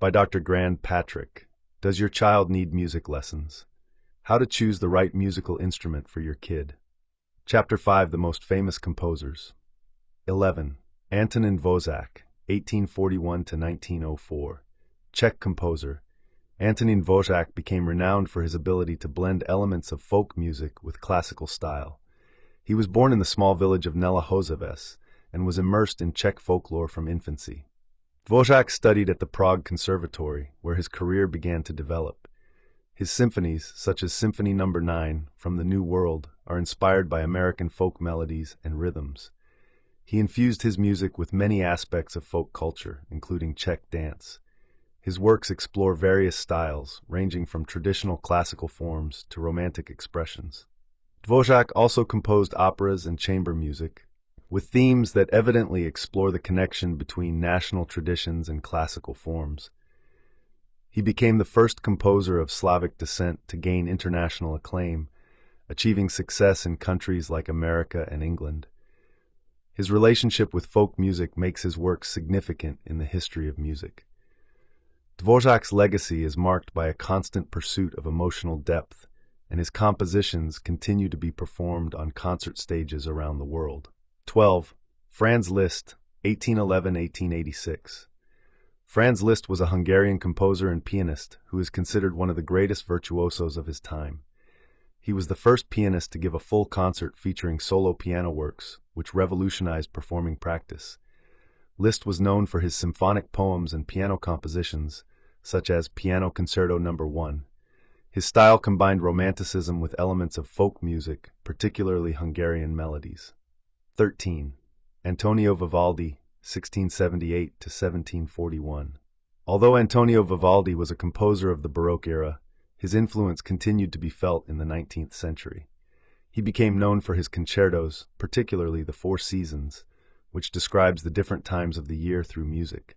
by Dr. Grand Patrick. Does your child need music lessons? How to choose the right musical instrument for your kid. Chapter 5, The Most Famous Composers. 11. Antonin Dvořák, 1841 to 1904. Czech composer. Antonin Dvořák became renowned for his ability to blend elements of folk music with classical style. He was born in the small village of Nelahozeves and was immersed in Czech folklore from infancy. Dvořák studied at the Prague Conservatory, where his career began to develop. His symphonies, such as Symphony No. 9 from the New World, are inspired by American folk melodies and rhythms. He infused his music with many aspects of folk culture, including Czech dance. His works explore various styles, ranging from traditional classical forms to romantic expressions. Dvořák also composed operas and chamber music, with themes that evidently explore the connection between national traditions and classical forms. He became the first composer of Slavic descent to gain international acclaim, achieving success in countries like America and England. His relationship with folk music makes his work significant in the history of music. Dvořák's legacy is marked by a constant pursuit of emotional depth, and his compositions continue to be performed on concert stages around the world. 12. Franz Liszt, 1811–1886. Franz Liszt was a Hungarian composer and pianist who is considered one of the greatest virtuosos of his time. He was the first pianist to give a full concert featuring solo piano works, which revolutionized performing practice. Liszt was known for his symphonic poems and piano compositions, such as Piano Concerto No. 1. His style combined romanticism with elements of folk music, particularly Hungarian melodies. 13. Antonio Vivaldi, 1678–1741. Although Antonio Vivaldi was a composer of the Baroque era, his influence continued to be felt in the 19th century. He became known for his concertos, particularly the Four Seasons, which describes the different times of the year through music.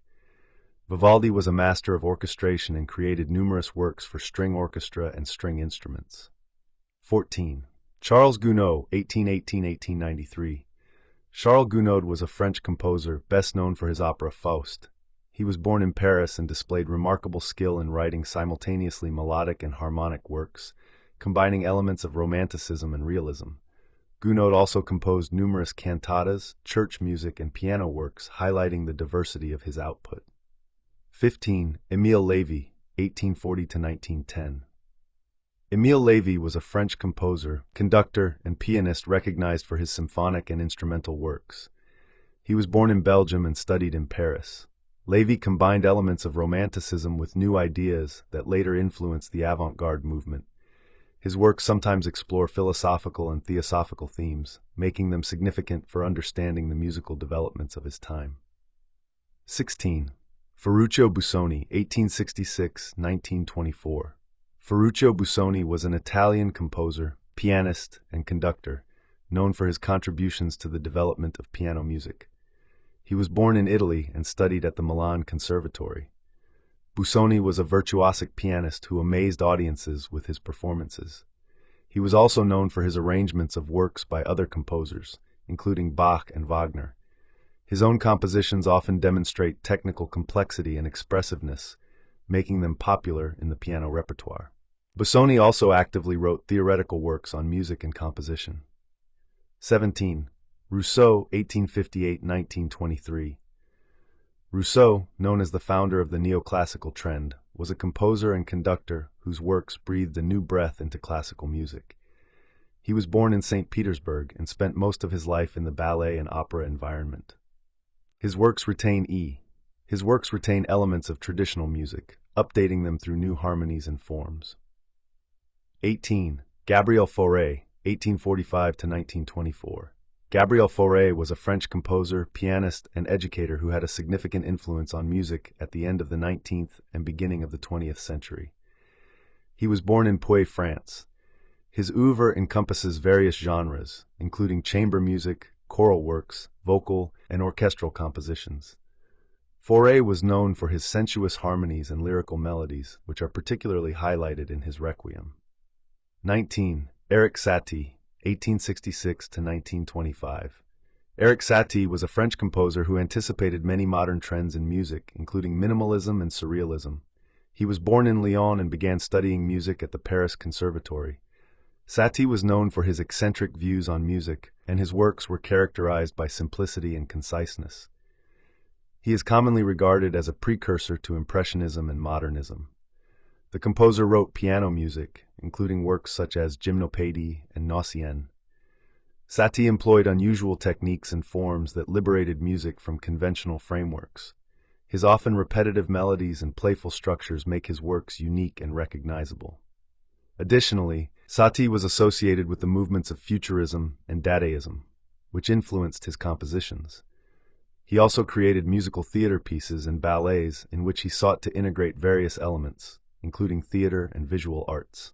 Vivaldi was a master of orchestration and created numerous works for string orchestra and string instruments. 14. Charles Gounod, 1818–1893. Charles Gounod was a French composer, best known for his opera Faust. He was born in Paris and displayed remarkable skill in writing simultaneously melodic and harmonic works, combining elements of romanticism and realism. Gounod also composed numerous cantatas, church music, and piano works, highlighting the diversity of his output. 15. Émile Lévy, 1840–1910. Émile Lévy was a French composer, conductor, and pianist recognized for his symphonic and instrumental works. He was born in Belgium and studied in Paris. Lévy combined elements of romanticism with new ideas that later influenced the avant-garde movement. His works sometimes explore philosophical and theosophical themes, making them significant for understanding the musical developments of his time. 16. Ferruccio Busoni, 1866–1924. Ferruccio Busoni was an Italian composer, pianist, and conductor, known for his contributions to the development of piano music. He was born in Italy and studied at the Milan Conservatory. Busoni was a virtuosic pianist who amazed audiences with his performances. He was also known for his arrangements of works by other composers, including Bach and Wagner. His own compositions often demonstrate technical complexity and expressiveness, making them popular in the piano repertoire. Busoni also actively wrote theoretical works on music and composition. 17. Rousseau, 1858–1923. Rousseau, known as the founder of the neoclassical trend, was a composer and conductor whose works breathed a new breath into classical music. He was born in St. Petersburg and spent most of his life in the ballet and opera environment. His works retain elements of traditional music, updating them through new harmonies and forms. 18. Gabriel Fauré, 1845–1924. Gabriel Fauré was a French composer, pianist, and educator who had a significant influence on music at the end of the 19th and beginning of the 20th century. He was born in Puy, France. His oeuvre encompasses various genres, including chamber music, choral works, vocal, and orchestral compositions. Fauré was known for his sensuous harmonies and lyrical melodies, which are particularly highlighted in his Requiem. 19. Erik Satie, 1866–1925. Erik Satie was a French composer who anticipated many modern trends in music, including minimalism and surrealism. He was born in Lyon and began studying music at the Paris Conservatory. Satie was known for his eccentric views on music, and his works were characterized by simplicity and conciseness. He is commonly regarded as a precursor to Impressionism and Modernism. The composer wrote piano music, including works such as Gymnopédie and Gnossienne. Satie employed unusual techniques and forms that liberated music from conventional frameworks. His often repetitive melodies and playful structures make his works unique and recognizable. Additionally, Satie was associated with the movements of Futurism and Dadaism, which influenced his compositions. He also created musical theater pieces and ballets in which he sought to integrate various elements, including theater and visual arts.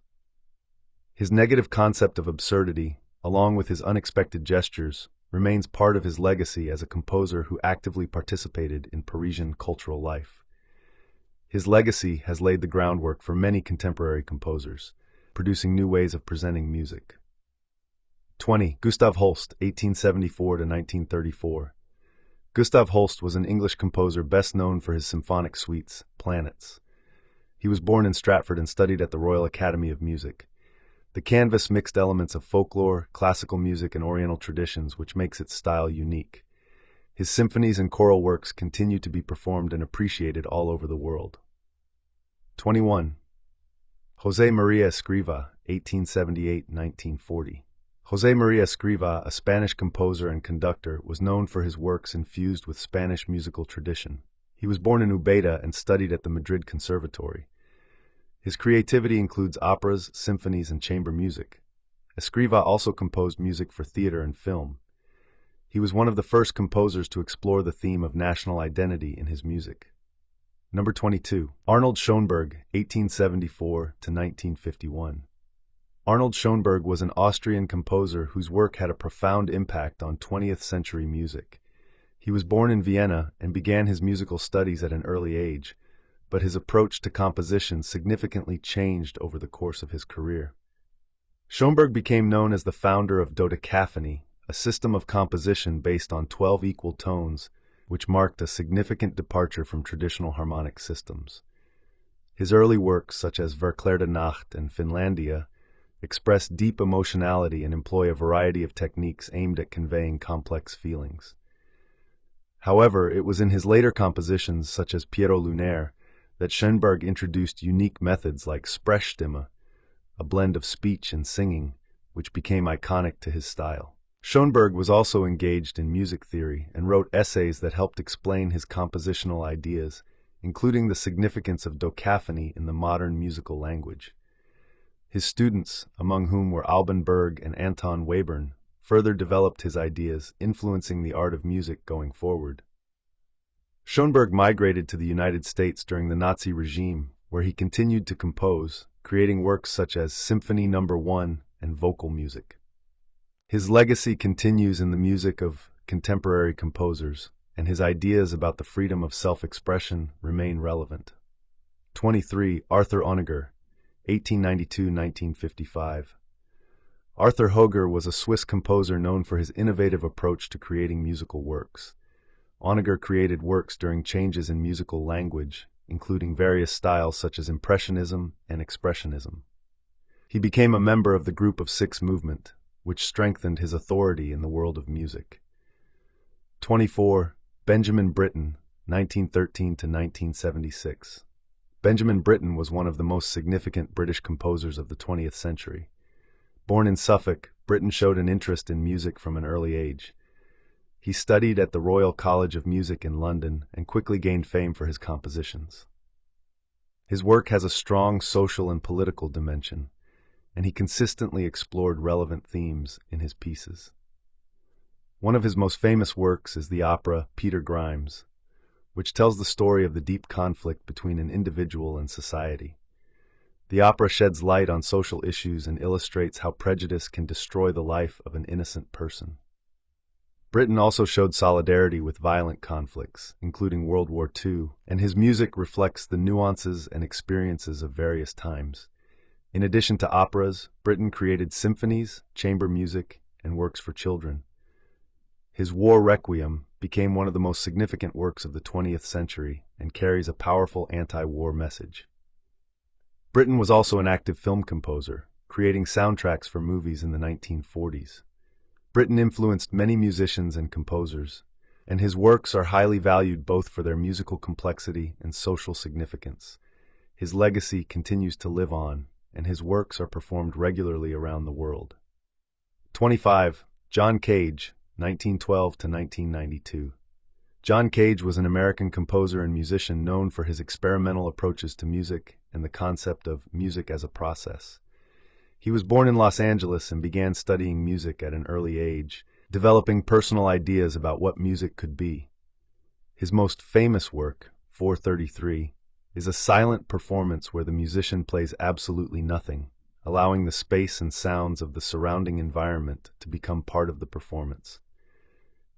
His negative concept of absurdity, along with his unexpected gestures, remains part of his legacy as a composer who actively participated in Parisian cultural life. His legacy has laid the groundwork for many contemporary composers, producing new ways of presenting music. 20. Gustav Holst, 1874 to 1934. Gustav Holst was an English composer best known for his symphonic suites, Planets. He was born in Stratford and studied at the Royal Academy of Music. The canvas mixed elements of folklore, classical music, and Oriental traditions, which makes its style unique. His symphonies and choral works continue to be performed and appreciated all over the world. 21. José María Escrivá, 1878-1940. José María Escrivá, a Spanish composer and conductor, was known for his works infused with Spanish musical tradition. He was born in Ubeda and studied at the Madrid Conservatory. His creativity includes operas, symphonies, and chamber music. Escrivá also composed music for theater and film. He was one of the first composers to explore the theme of national identity in his music. Number 22. Arnold Schoenberg, 1874 to 1951. Arnold Schoenberg was an Austrian composer whose work had a profound impact on 20th century music. He was born in Vienna and began his musical studies at an early age, but his approach to composition significantly changed over the course of his career. Schoenberg became known as the founder of dodecaphony, a system of composition based on 12 equal tones, which marked a significant departure from traditional harmonic systems. His early works, such as Verklärte Nacht and Finlandia, express deep emotionality and employ a variety of techniques aimed at conveying complex feelings. However, it was in his later compositions, such as Piero Lunaire, that Schoenberg introduced unique methods like Sprechstimme, a blend of speech and singing, which became iconic to his style. Schoenberg was also engaged in music theory and wrote essays that helped explain his compositional ideas, including the significance of dodecaphony in the modern musical language. His students, among whom were Alban Berg and Anton Webern, further developed his ideas, influencing the art of music going forward. Schoenberg migrated to the United States during the Nazi regime, where he continued to compose, creating works such as Symphony No. 1 and vocal music. His legacy continues in the music of contemporary composers, and his ideas about the freedom of self-expression remain relevant. 23. Arthur Honegger, 1892-1955. Arthur Honegger was a Swiss composer known for his innovative approach to creating musical works. Honegger created works during changes in musical language, including various styles such as Impressionism and Expressionism. He became a member of the Group of Six movement, which strengthened his authority in the world of music. 24. Benjamin Britten, 1913 to 1976. Benjamin Britten was one of the most significant British composers of the 20th century. Born in Suffolk, Britten showed an interest in music from an early age. He studied at the Royal College of Music in London and quickly gained fame for his compositions. His work has a strong social and political dimension, and he consistently explored relevant themes in his pieces. One of his most famous works is the opera Peter Grimes, which tells the story of the deep conflict between an individual and society. The opera sheds light on social issues and illustrates how prejudice can destroy the life of an innocent person. Britten also showed solidarity with violent conflicts, including World War II, and his music reflects the nuances and experiences of various times. In addition to operas, Britten created symphonies, chamber music, and works for children. His War Requiem became one of the most significant works of the 20th century and carries a powerful anti-war message. Britten was also an active film composer, creating soundtracks for movies in the 1940s. Britten influenced many musicians and composers, and his works are highly valued both for their musical complexity and social significance. His legacy continues to live on, and his works are performed regularly around the world. 25. John Cage, 1912 to 1992. John Cage was an American composer and musician known for his experimental approaches to music and the concept of music as a process. He was born in Los Angeles and began studying music at an early age, developing personal ideas about what music could be. His most famous work, 433, is a silent performance where the musician plays absolutely nothing, allowing the space and sounds of the surrounding environment to become part of the performance.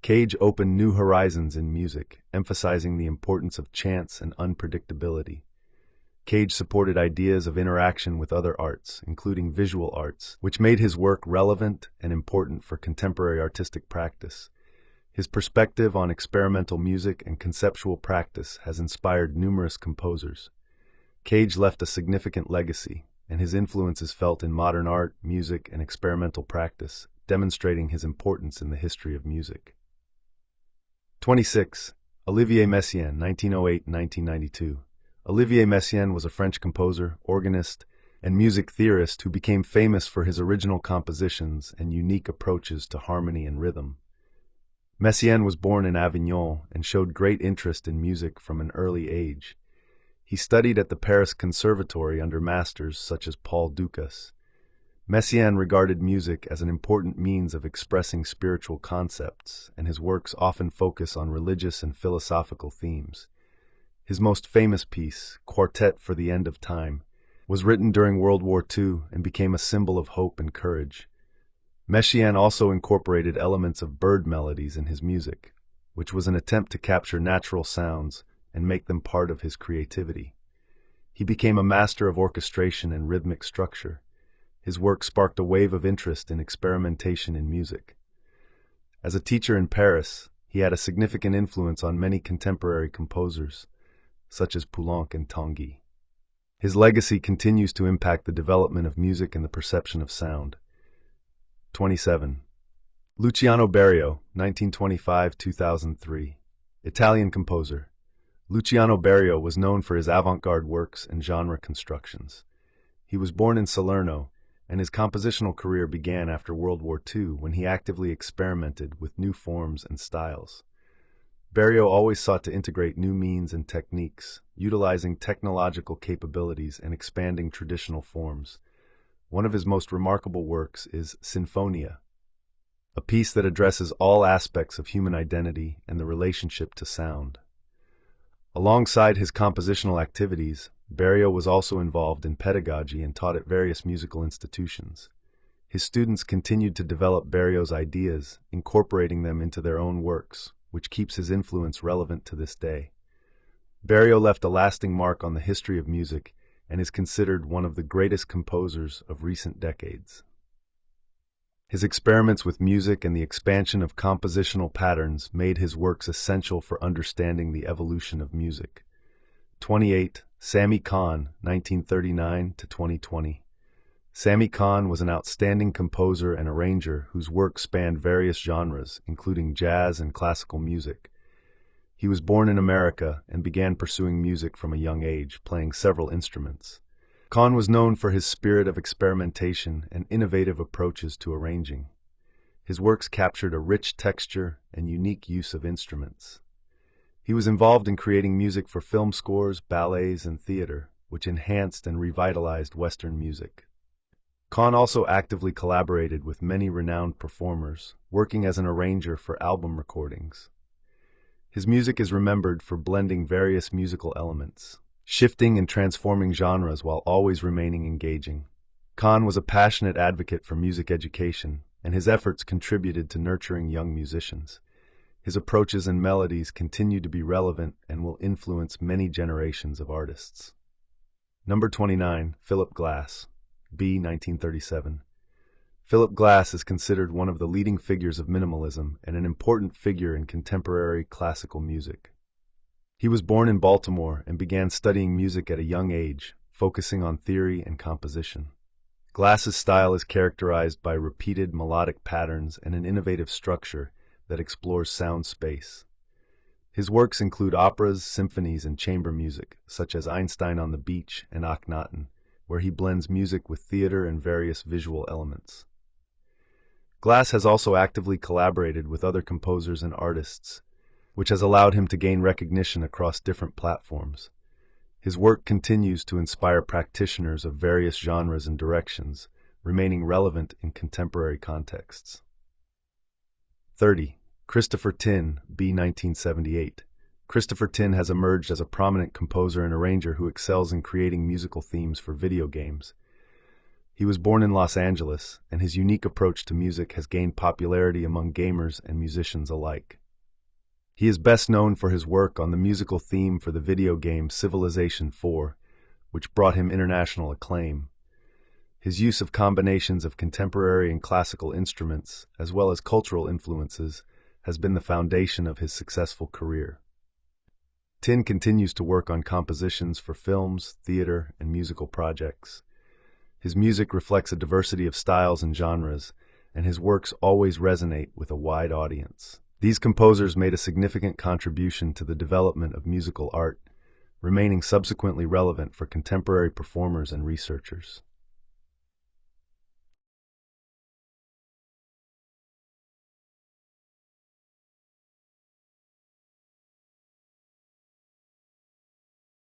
Cage opened new horizons in music, emphasizing the importance of chance and unpredictability. Cage supported ideas of interaction with other arts, including visual arts, which made his work relevant and important for contemporary artistic practice. His perspective on experimental music and conceptual practice has inspired numerous composers. Cage left a significant legacy, and his influence is felt in modern art, music, and experimental practice, demonstrating his importance in the history of music. 26. Olivier Messiaen, 1908-1992. Olivier Messiaen was a French composer, organist, and music theorist who became famous for his original compositions and unique approaches to harmony and rhythm. Messiaen was born in Avignon and showed great interest in music from an early age. He studied at the Paris Conservatory under masters such as Paul Dukas. Messiaen regarded music as an important means of expressing spiritual concepts, and his works often focus on religious and philosophical themes. His most famous piece, Quartet for the End of Time, was written during World War II and became a symbol of hope and courage. Messiaen also incorporated elements of bird melodies in his music, which was an attempt to capture natural sounds and make them part of his creativity. He became a master of orchestration and rhythmic structure. His work sparked a wave of interest in experimentation in music. As a teacher in Paris, he had a significant influence on many contemporary composers, such as Poulenc and Tanguy. His legacy continues to impact the development of music and the perception of sound. 27. Luciano Berio, 1925-2003. Italian composer. Luciano Berio was known for his avant-garde works and genre constructions. He was born in Salerno, and his compositional career began after World War II when he actively experimented with new forms and styles. Berio always sought to integrate new means and techniques, utilizing technological capabilities and expanding traditional forms. One of his most remarkable works is Sinfonia, a piece that addresses all aspects of human identity and the relationship to sound. Alongside his compositional activities, Berio was also involved in pedagogy and taught at various musical institutions. His students continued to develop Berio's ideas, incorporating them into their own works, which keeps his influence relevant to this day. Berio left a lasting mark on the history of music and is considered one of the greatest composers of recent decades. His experiments with music and the expansion of compositional patterns made his works essential for understanding the evolution of music. 28. Sami Khan, 1939-2020. Sami Khan was an outstanding composer and arranger whose work spanned various genres, including jazz and classical music. He was born in America and began pursuing music from a young age, playing several instruments. Khan was known for his spirit of experimentation and innovative approaches to arranging. His works captured a rich texture and unique use of instruments. He was involved in creating music for film scores, ballets, and theater, which enhanced and revitalized Western music. Khan also actively collaborated with many renowned performers, working as an arranger for album recordings. His music is remembered for blending various musical elements, shifting and transforming genres while always remaining engaging. Khan was a passionate advocate for music education, and his efforts contributed to nurturing young musicians. His approaches and melodies continue to be relevant and will influence many generations of artists. Number 29. Philip Glass, B. 1937. Philip Glass is considered one of the leading figures of minimalism and an important figure in contemporary classical music. He was born in Baltimore and began studying music at a young age, focusing on theory and composition. Glass's style is characterized by repeated melodic patterns and an innovative structure that explores sound space. His works include operas, symphonies, and chamber music, such as Einstein on the Beach and Akhenaten, where he blends music with theater and various visual elements. Glass has also actively collaborated with other composers and artists, which has allowed him to gain recognition across different platforms. His work continues to inspire practitioners of various genres and directions, remaining relevant in contemporary contexts. 30. Christopher Tin, b. 1978. Christopher Tin has emerged as a prominent composer and arranger who excels in creating musical themes for video games. He was born in Los Angeles, and his unique approach to music has gained popularity among gamers and musicians alike. He is best known for his work on the musical theme for the video game Civilization IV, which brought him international acclaim. His use of combinations of contemporary and classical instruments, as well as cultural influences, has been the foundation of his successful career. Tin continues to work on compositions for films, theater, and musical projects. His music reflects a diversity of styles and genres, and his works always resonate with a wide audience. These composers made a significant contribution to the development of musical art, remaining subsequently relevant for contemporary performers and researchers.